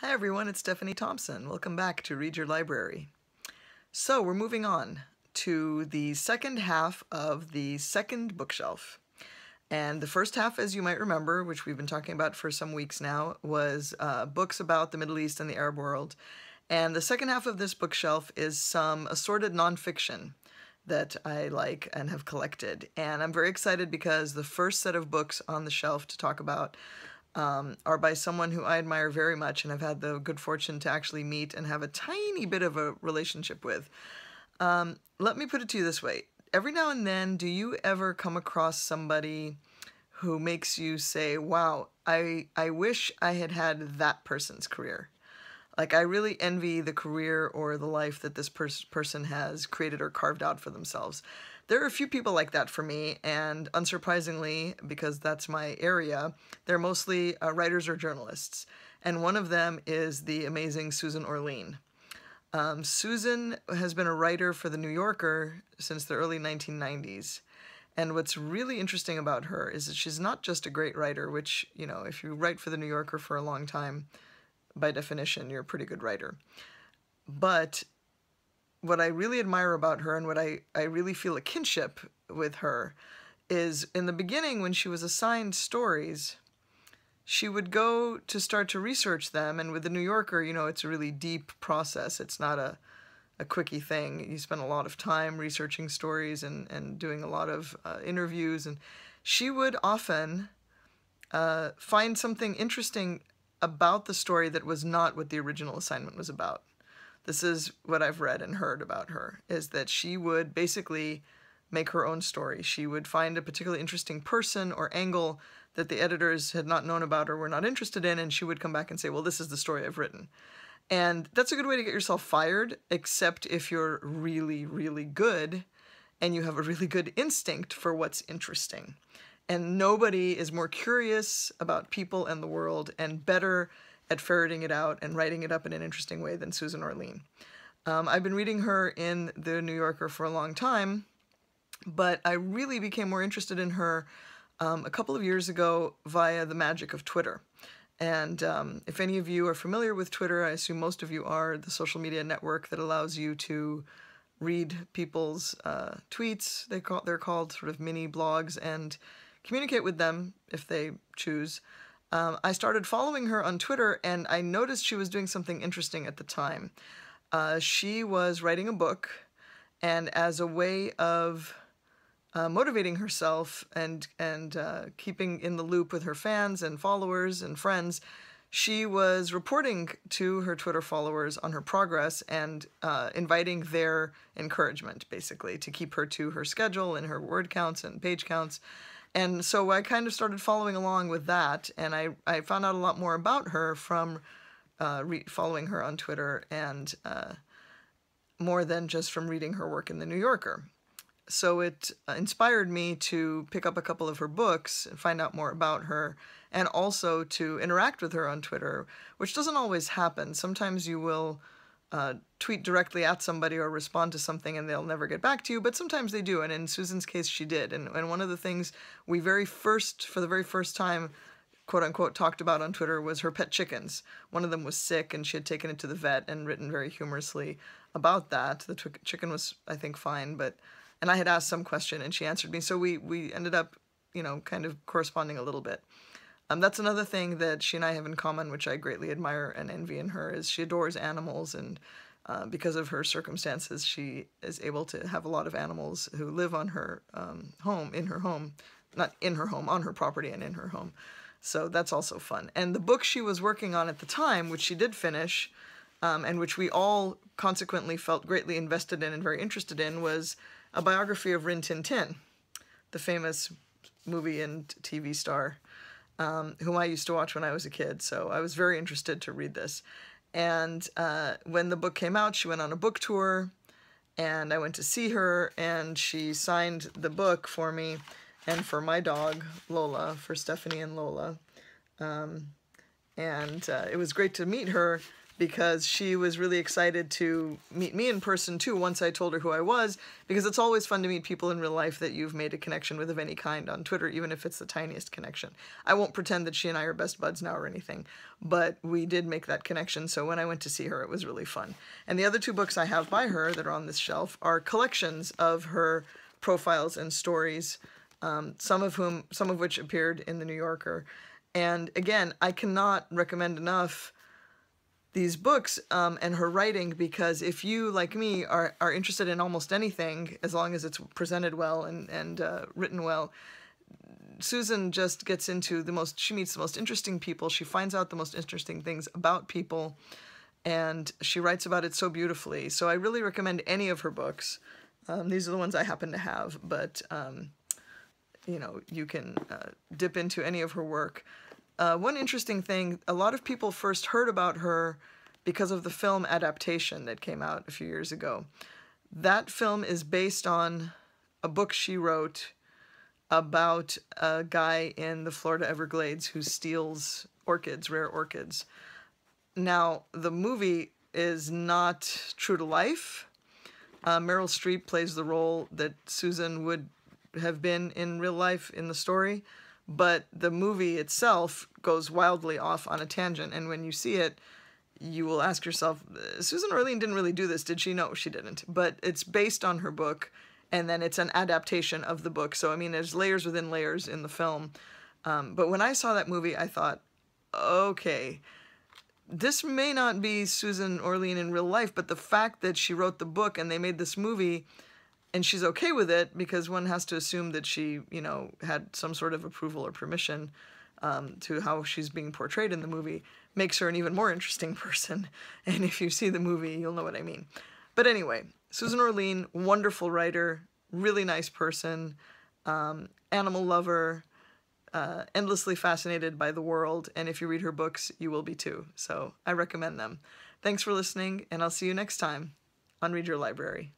Hi everyone, it's Stephanie Thompson. Welcome back to Read Your Library. So we're moving on to the second half of the second bookshelf. And the first half, as you might remember, which we've been talking about for some weeks now, was books about the Middle East and the Arab world. And the second half of this bookshelf is some assorted nonfiction that I like and have collected. And I'm very excited because the first set of books on the shelf to talk about are by someone who I admire very much and have had the good fortune to actually meet and have a tiny bit of a relationship with. Let me put it to you this way. Every now and then, do you ever come across somebody who makes you say, wow, I wish I had had that person's career? Like, I really envy the career or the life that this person has created or carved out for themselves. There are a few people like that for me, and unsurprisingly, because that's my area, they're mostly writers or journalists. And one of them is the amazing Susan Orlean. Susan has been a writer for The New Yorker since the early 1990s. And what's really interesting about her is that she's not just a great writer, which, you know, if you write for The New Yorker for a long time, by definition, you're a pretty good writer. But what I really admire about her and what I really feel a kinship with her is in the beginning when she was assigned stories, she would go to start to research them. And with The New Yorker, you know, it's a really deep process. It's not a quickie thing. You spend a lot of time researching stories and doing a lot of interviews. And she would often find something interesting about the story that was not what the original assignment was about. This is what I've read and heard about her, is that she would basically make her own story. She would find a particularly interesting person or angle that the editors had not known about or were not interested in, and she would come back and say, well, this is the story I've written. And that's a good way to get yourself fired, except if you're really, really good and you have a really good instinct for what's interesting. And nobody is more curious about people and the world and better at ferreting it out and writing it up in an interesting way than Susan Orlean. I've been reading her in The New Yorker for a long time, but I really became more interested in her a couple of years ago via the magic of Twitter. And if any of you are familiar with Twitter, I assume most of you are, the social media network that allows you to read people's tweets. They're called sort of mini blogs, and communicate with them if they choose. I started following her on Twitter, and I noticed she was doing something interesting at the time. She was writing a book, and as a way of motivating herself and keeping in the loop with her fans and followers and friends, she was reporting to her Twitter followers on her progress and inviting their encouragement, basically, to keep her to her schedule and her word counts and page counts. And so I kind of started following along with that, and I found out a lot more about her from following her on Twitter and more than just from reading her work in The New Yorker. So it inspired me to pick up a couple of her books and find out more about her, and also to interact with her on Twitter, which doesn't always happen. Sometimes you will tweet directly at somebody or respond to something and they'll never get back to you, but sometimes they do, and in Susan's case she did. And one of the things we for the very first time, quote-unquote, talked about on Twitter was her pet chickens. One of them was sick and she had taken it to the vet and written very humorously about that. The chicken was, I think, fine, and I had asked some question and she answered me, so we ended up, you know, kind of corresponding a little bit. That's another thing that she and I have in common, which I greatly admire and envy in her, is she adores animals, and because of her circumstances, she is able to have a lot of animals who live on her not in her home, on her property and in her home. So that's also fun. And the book she was working on at the time, which she did finish, and which we all consequently felt greatly invested in and very interested in, was a biography of Rin Tin Tin, the famous movie and TV star, whom I used to watch when I was a kid, so I was very interested to read this. And when the book came out, she went on a book tour, and I went to see her, and she signed the book for me and for my dog, Lola, for Stephanie and Lola. And it was great to meet her because she was really excited to meet me in person too once I told her who I was, because it's always fun to meet people in real life that you've made a connection with of any kind on Twitter, even if it's the tiniest connection. I won't pretend that she and I are best buds now or anything, but we did make that connection, so when I went to see her, it was really fun. And the other two books I have by her that are on this shelf are collections of her profiles and stories, some of which appeared in the New Yorker. And again, I cannot recommend enough these books and her writing, because if you, like me, are interested in almost anything, as long as it's presented well and written well, Susan just gets into she meets the most interesting people, she finds out the most interesting things about people, and she writes about it so beautifully. So I really recommend any of her books. These are the ones I happen to have, but you know, you can dip into any of her work. One interesting thing, a lot of people first heard about her because of the film adaptation that came out a few years ago. That film is based on a book she wrote about a guy in the Florida Everglades who steals orchids, rare orchids. Now, the movie is not true to life. Meryl Streep plays the role that Susan would have been in real life in the story, but the movie itself goes wildly off on a tangent, and when you see it, you will ask yourself, Susan Orlean didn't really do this, did she? No, she didn't. But it's based on her book, and then it's an adaptation of the book. So, I mean, there's layers within layers in the film. But when I saw that movie, I thought, okay, this may not be Susan Orlean in real life, but the fact that she wrote the book and they made this movie, and she's okay with it, because one has to assume that she, you know, had some sort of approval or permission to how she's being portrayed in the movie, makes her an even more interesting person. And if you see the movie, you'll know what I mean. But anyway, Susan Orlean, wonderful writer, really nice person, animal lover, endlessly fascinated by the world, and if you read her books, you will be too. So I recommend them. Thanks for listening, and I'll see you next time on Read Your Library.